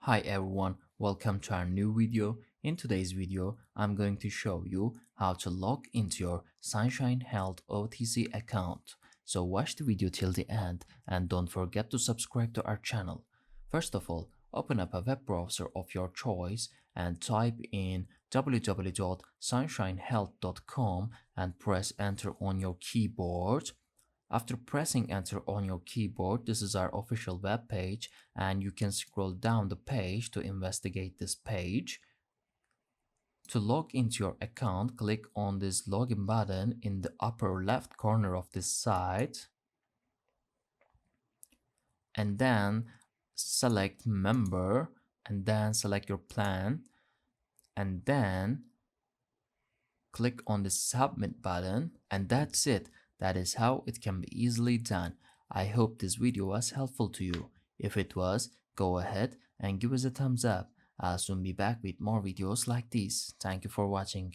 Hi everyone, welcome to our new video. In today's video, I'm going to show you how to log into your Sunshine Health OTC account. So watch the video till the end and don't forget to subscribe to our channel. First of all, open up a web browser of your choice and type in www.sunshinehealth.com and press enter on your keyboard. After pressing enter on your keyboard, this is our official web page and you can scroll down the page to investigate this page. To log into your account, click on this login button in the upper left corner of this site and then select member and then select your plan and then click on the submit button and that's it. That is how it can be easily done. I hope this video was helpful to you. If it was, go ahead and give us a thumbs up. I'll soon be back with more videos like these. Thank you for watching.